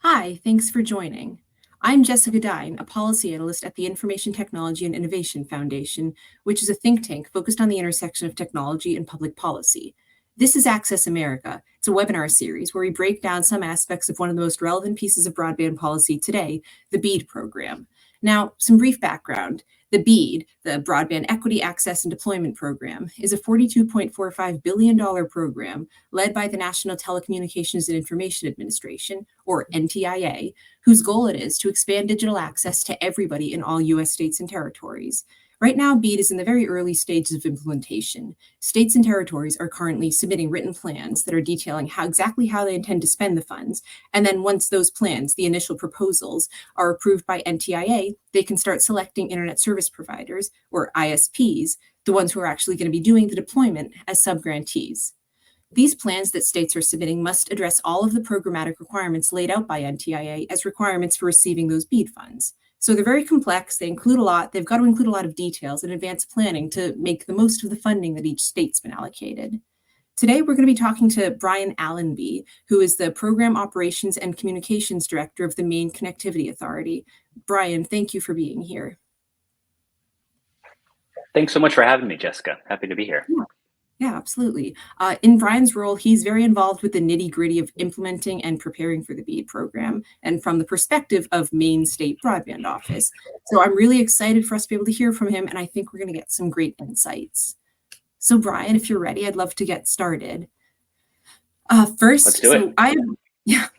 Hi, thanks for joining. I'm Jessica Dine, a policy analyst at the Information Technology and Innovation Foundation, which is a think tank focused on the intersection of technology and public policy. This is Access America. It's a webinar series where we break down some aspects of one of the most relevant pieces of broadband policy today, the BEAD program. Now, some brief background. The BEAD, the Broadband Equity Access and Deployment Program, is a $42.45 billion program led by the National Telecommunications and Information Administration, or NTIA, whose goal it is to expand digital access to everybody in all U.S. states and territories. Right now, BEAD is in the very early stages of implementation. States and territories are currently submitting written plans that are detailing exactly how they intend to spend the funds. And then once those plans, the initial proposals, are approved by NTIA, they can start selecting internet service providers, or ISPs, the ones who are actually going to be doing the deployment as subgrantees. These plans that states are submitting must address all of the programmatic requirements laid out by NTIA as requirements for receiving those BEAD funds. So they're very complex, they include a lot, they've got to include a lot of details and advanced planning to make the most of the funding that each state's been allocated. Today, we're going to be talking to Brian Allenby, who is the Program Operations and Communications Director of the Maine Connectivity Authority. Brian, thank you for being here. Thanks so much for having me, Jessica. Happy to be here. Yeah, absolutely. In Brian's role, he's very involved with the nitty-gritty of implementing and preparing for the BEAD program, and from the perspective of Maine State Broadband Office. So I'm really excited for us to be able to hear from him, and I think we're going to get some great insights. So Brian, if you're ready, I'd love to get started. First, Let's do it.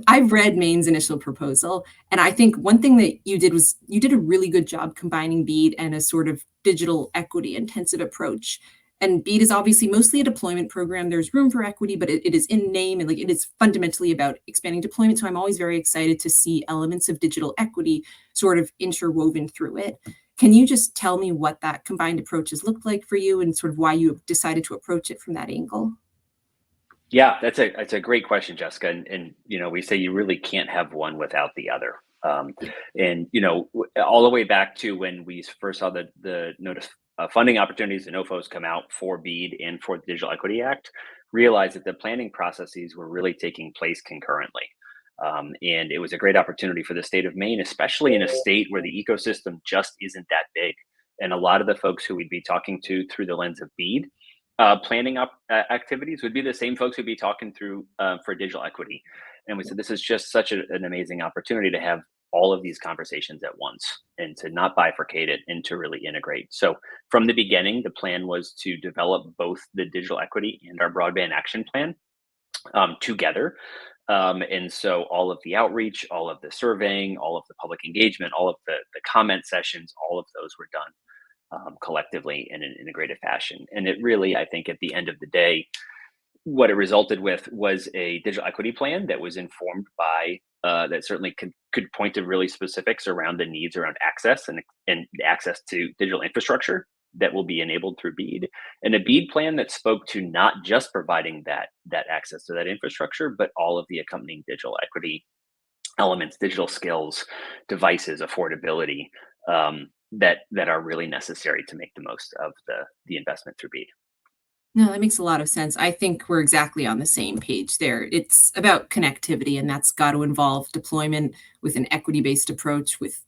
I've read Maine's initial proposal, and I think one thing that you did was you did a really good job combining BEAD and a sort of digital equity intensive approach. And BEAD is obviously mostly a deployment program. There's room for equity, but it is in name and it is fundamentally about expanding deployment. So I'm always very excited to see elements of digital equity sort of interwoven through it. Can you just tell me what that combined approach has looked like for you and sort of why you decided to approach it from that angle? Yeah, that's a great question, Jessica. And we say you really can't have one without the other. And all the way back to when we first saw the notice funding opportunities and OFOs come out for BEAD and for the Digital Equity Act, realized that the planning processes were really taking place concurrently. And it was a great opportunity for the state of Maine, especially in a state where the ecosystem just isn't that big. And a lot of the folks who we'd be talking to through the lens of BEAD planning up activities would be the same folks who'd be talking through for digital equity. And we said, this is just such an amazing opportunity to have all of these conversations at once and to not bifurcate it and to really integrate. So from the beginning, the plan was to develop both the digital equity and our broadband action plan together. And so all of the outreach, all of the surveying, all of the public engagement, all of the comment sessions, all of those were done collectively in an integrated fashion. And it really, I think at the end of the day, what it resulted with was a digital equity plan that was informed by, that certainly could point to really specifics around the needs around access and access to digital infrastructure that will be enabled through BEAD, and a BEAD plan that spoke to not just providing that access to that infrastructure, but all of the accompanying digital equity elements, digital skills, devices, affordability, that are really necessary to make the most of the investment through BEAD. No, that makes a lot of sense. I think we're exactly on the same page there. It's about connectivity, and that's got to involve deployment with an equity-based approach with,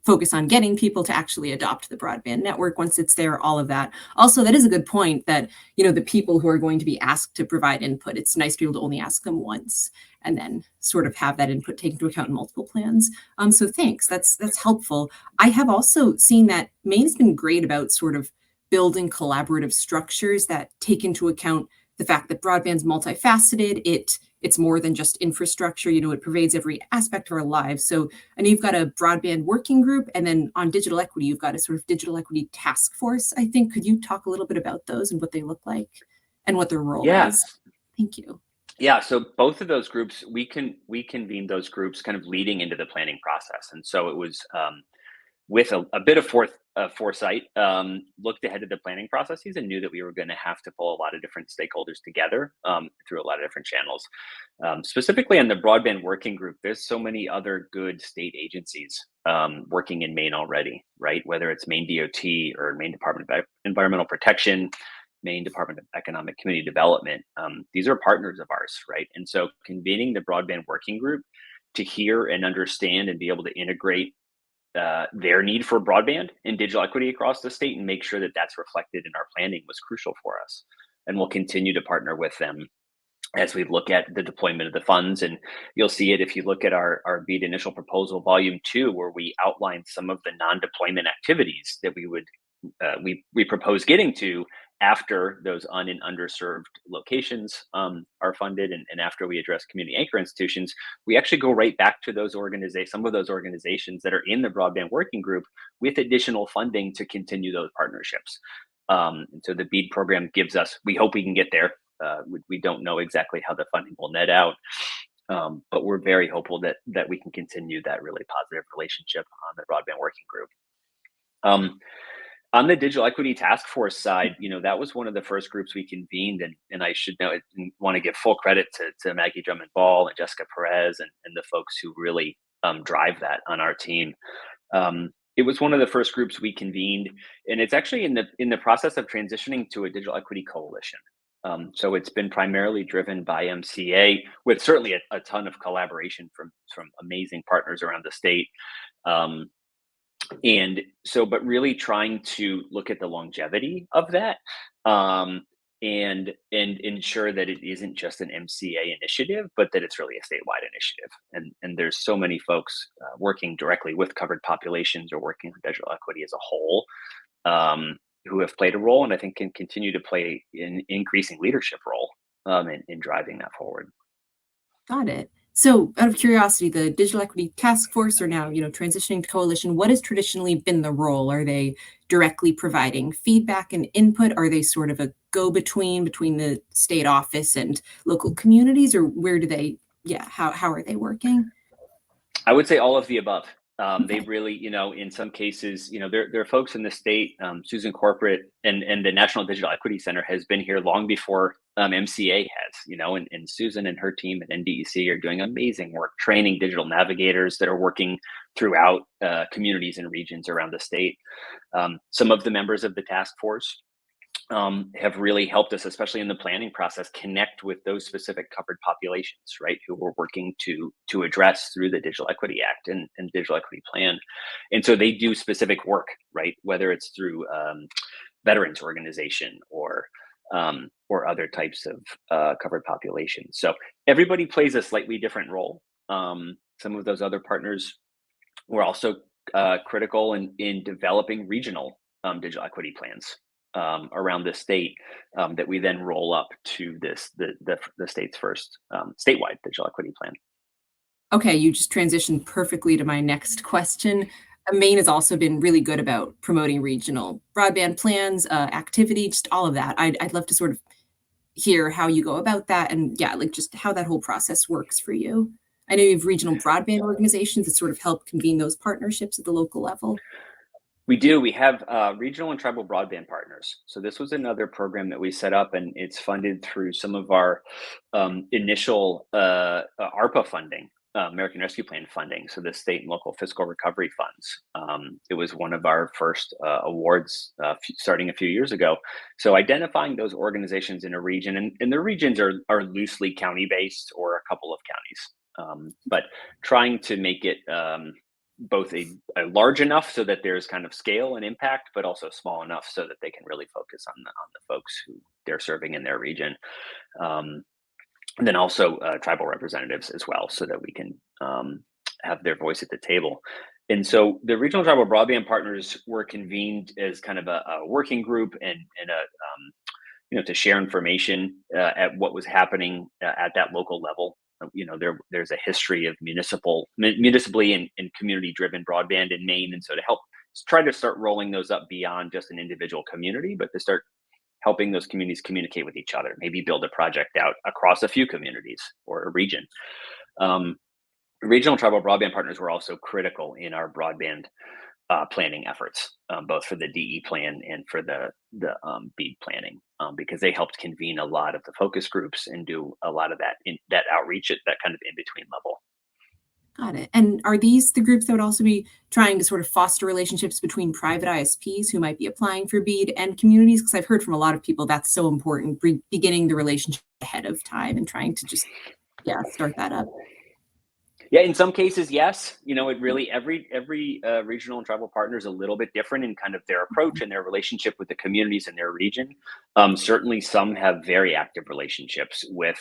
focus on getting people to actually adopt the broadband network once it's there, all of that. Also, that is a good point that, the people who are going to be asked to provide input, it's nice to be able to only ask them once and then sort of have that input taken into account in multiple plans. So thanks, that's helpful. I have also seen that Maine's been great about sort of building collaborative structures that take into account the fact that broadband's multifaceted. It's more than just infrastructure, it pervades every aspect of our lives. So I know you've got a broadband working group, and then on digital equity, you've got a sort of digital equity task force, I think. Could you talk a little bit about those and what they look like and what their role is? Thank you. Yeah, so both of those groups, we convened those groups kind of leading into the planning process. And so it was with a bit of foresight, looked ahead at the planning processes and knew that we were going to have to pull a lot of different stakeholders together through a lot of different channels. Specifically on the broadband working group, there's so many other good state agencies working in Maine already, right? Whether it's Maine DOT or Maine Department of Environmental Protection, Maine Department of Economic Community Development. These are partners of ours, right? And so convening the broadband working group to hear and understand and be able to integrate their need for broadband and digital equity across the state and make sure that that's reflected in our planning was crucial for us. And we'll continue to partner with them as we look at the deployment of the funds. And you'll see it if you look at our BEAD initial proposal, volume 2, where we outlined some of the non-deployment activities that we propose getting to after those and underserved locations are funded, and after we address community anchor institutions. We actually go right back to those organizations, some of those organizations that are in the broadband working group, with additional funding to continue those partnerships. And so the BEAD program gives us, we hope we can get there. We don't know exactly how the funding will net out, but we're very hopeful that we can continue that really positive relationship on the broadband working group. On the digital equity task force side, that was one of the first groups we convened, and I should know, want to give full credit to Maggie Drummond Ball and Jessica Perez and the folks who really drive that on our team. It was one of the first groups we convened, and it's actually in the process of transitioning to a digital equity coalition. So it's been primarily driven by MCA, with certainly a ton of collaboration from amazing partners around the state. And so, but really trying to look at the longevity of that, and ensure that it isn't just an MCA initiative, but that it's really a statewide initiative. And there's so many folks working directly with covered populations or working on digital equity as a whole, who have played a role, and I think can continue to play an increasing leadership role in driving that forward. Got it. So out of curiosity, the Digital Equity Task Force are now, transitioning to coalition. What has traditionally been the role? Are they directly providing feedback and input? Are they sort of a go-between between the state office and local communities, or where do they, how are they working? I would say all of the above. They Okay. really, in some cases, there are folks in the state, Susan Corporate and the National Digital Equity Center has been here long before MCA has, and Susan and her team at NDEC are doing amazing work training digital navigators that are working throughout communities and regions around the state. Some of the members of the task force have really helped us, especially in the planning process, connect with those specific covered populations, right, who we're working to address through the Digital Equity Act and Digital Equity Plan. And so they do specific work, right, whether it's through veterans organization or other types of covered populations. So everybody plays a slightly different role. Some of those other partners were also critical in developing regional digital equity plans around the state, that we then roll up to the state's first statewide digital equity plan. Okay, you just transitioned perfectly to my next question. Maine has also been really good about promoting regional broadband plans, activity, just all of that. I'd love to sort of hear how you go about that, and just how that whole process works for you. I know you have regional broadband organizations that sort of help convene those partnerships at the local level. We do. We have regional and tribal broadband partners. So this was another program that we set up, and it's funded through some of our initial ARPA funding, American Rescue Plan funding. So the state and local fiscal recovery funds. It was one of our first awards starting a few years ago. So identifying those organizations in a region, and the regions are loosely county based or a couple of counties, but trying to make it both a large enough so that there's kind of scale and impact, but also small enough so that they can really focus on the folks who they're serving in their region. And then also tribal representatives as well, so that we can have their voice at the table. And so the regional tribal broadband partners were convened as kind of a working group and to share information at what was happening at that local level. There's a history of municipally and community driven broadband in Maine. And so to help try to start rolling those up beyond just an individual community, but to start helping those communities communicate with each other, maybe build a project out across a few communities or a region. Regional tribal broadband partners were also critical in our broadband planning efforts, both for the DE plan and for the BEAD planning, because they helped convene a lot of the focus groups and do a lot of that outreach at that kind of in between level. Got it. And are these the groups that would also be trying to sort of foster relationships between private ISPs who might be applying for BEAD and communities? Because I've heard from a lot of people that's so important, beginning the relationship ahead of time and trying to just, start that up. Yeah, in some cases, yes. It really every regional and tribal partner is a little bit different in kind of their approach and their relationship with the communities in their region. Certainly, some have very active relationships with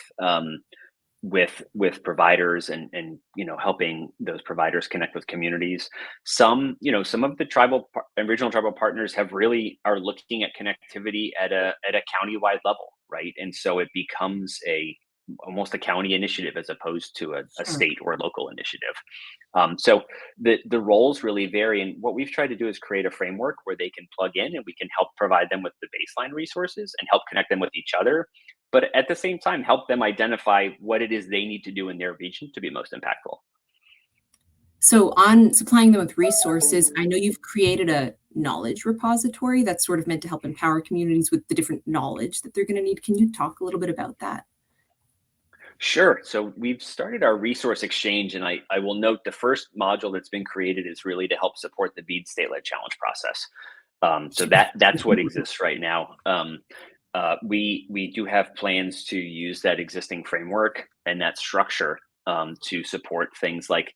providers and helping those providers connect with communities. Some of the and regional tribal partners are looking at connectivity at a countywide level, right? And so it becomes almost a county initiative as opposed to a Sure. state or local initiative. So the roles really vary, and what we've tried to do is create a framework where they can plug in, and we can help provide them with the baseline resources and help connect them with each other, but at the same time help them identify what it is they need to do in their region to be most impactful. So on supplying them with resources, I know you've created a knowledge repository that's sort of meant to help empower communities with the different knowledge that they're going to need. Can you talk a little bit about that? Sure. So we've started our resource exchange, and I will note the first module that's been created is really to help support the BEAD state-led challenge process. So Sure. that's what exists right now. We do have plans to use that existing framework and that structure to support things like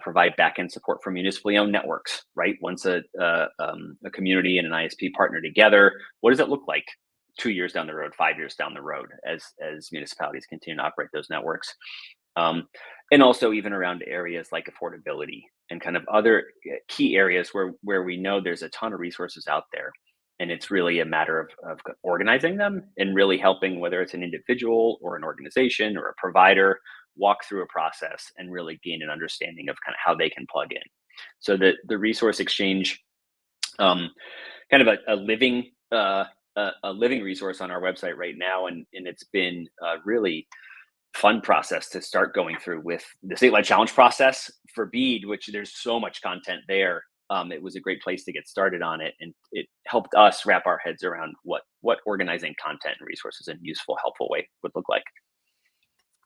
provide backend support for municipally owned networks. Right, once a community and an ISP partner together, what does it look like 2 years down the road, 5 years down the road, as municipalities continue to operate those networks? Um, and also even around areas like affordability and kind of other key areas where we know there's a ton of resources out there, and it's really a matter of organizing them and really helping, whether it's an individual or an organization or a provider, walk through a process and really gain an understanding of kind of how they can plug in. So the resource exchange, um, kind of a living resource on our website right now, and it's been really fun process to start going through with the statewide challenge process for BEAD, which there's so much content there. It was a great place to get started on it, and it helped us wrap our heads around what organizing content and resources in a useful, helpful way would look like.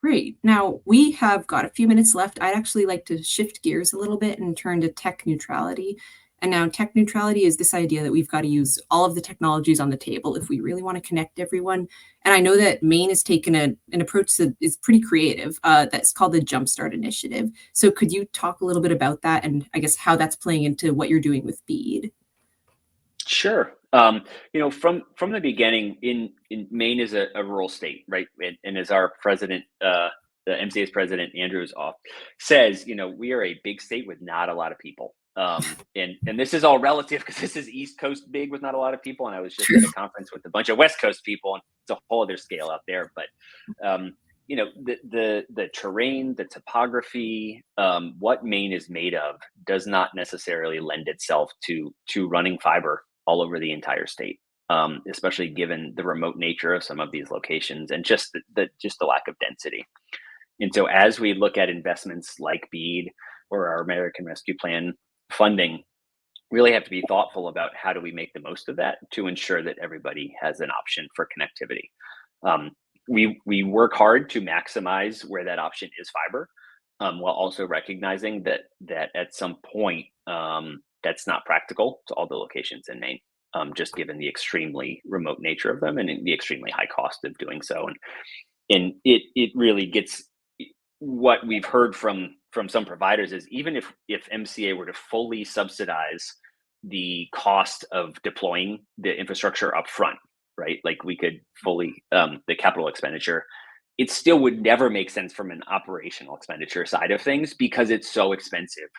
Great. Now we have got a few minutes left. I'd actually like to shift gears a little bit and turn to tech neutrality. And now tech neutrality is this idea that we've got to use all of the technologies on the table if we really want to connect everyone. And I know that Maine has taken an approach that is pretty creative, that's called the Jumpstart Initiative. So could you talk a little bit about that and I guess how that's playing into what you're doing with BEAD? Sure. From the beginning, in Maine is a rural state, right? And as our president, the MCA's president Andrews off says, we are a big state with not a lot of people. And this is all relative because this is East Coast big with not a lot of people, and I was just at a conference with a bunch of West Coast people, and it's a whole other scale out there. But the terrain, the topography, what Maine is made of does not necessarily lend itself to running fiber all over the entire state, especially given the remote nature of some of these locations and just the lack of density. And so, as we look at investments like BEAD or our American Rescue Plan funding, really have to be thoughtful about how do we make the most of that to ensure that everybody has an option for connectivity. Um, we work hard to maximize where that option is fiber, while also recognizing that at some point, that's not practical to all the locations in Maine, just given the extremely remote nature of them and the extremely high cost of doing so. And it really gets, what we've heard from some providers is, even if MCA were to fully subsidize the cost of deploying the infrastructure up front, right? Like we could fully, the capital expenditure, it still would never make sense from an operational expenditure side of things because it's so expensive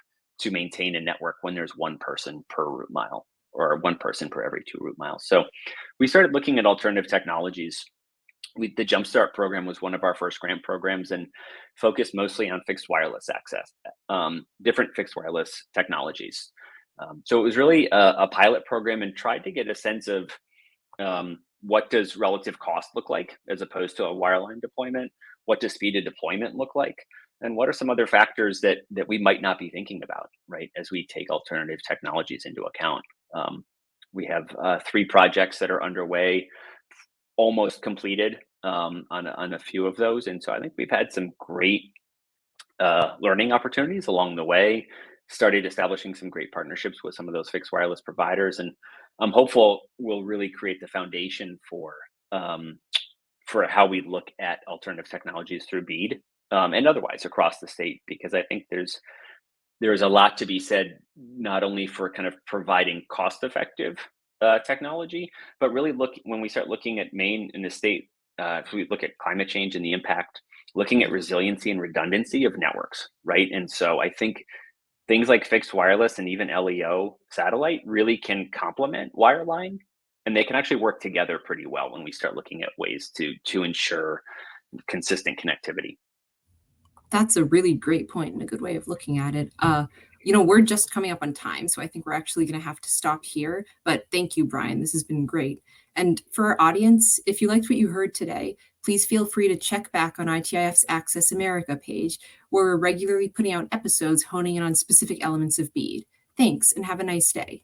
to maintain a network when there's one person per route mile or one person per every 2 route miles. So we started looking at alternative technologies. The Jumpstart program was one of our first grant programs and focused mostly on fixed wireless access, different fixed wireless technologies. So it was really a pilot program and tried to get a sense of what does relative cost look like as opposed to a wireline deployment? What does speed of deployment look like? And what are some other factors that we might not be thinking about, right, as we take alternative technologies into account? We have 3 projects that are underway, almost completed, on a few of those, and so I think we've had some great learning opportunities along the way. Started establishing some great partnerships with some of those fixed wireless providers, and I'm hopeful we'll really create the foundation for how we look at alternative technologies through BEAD, and otherwise across the state, because I think there's a lot to be said, not only for kind of providing cost-effective technology, but really when we start looking at Maine in the state, if we look at climate change and the impact, looking at resiliency and redundancy of networks, right? And so I think things like fixed wireless and even LEO satellite really can complement wireline, and they can actually work together pretty well when we start looking at ways to ensure consistent connectivity. That's a really great point and a good way of looking at it. We're just coming up on time, so I think we're actually going to have to stop here. But thank you, Brian. This has been great. And for our audience, if you liked what you heard today, please feel free to check back on ITIF's Access America page, where we're regularly putting out episodes honing in on specific elements of BEAD. Thanks, and have a nice day.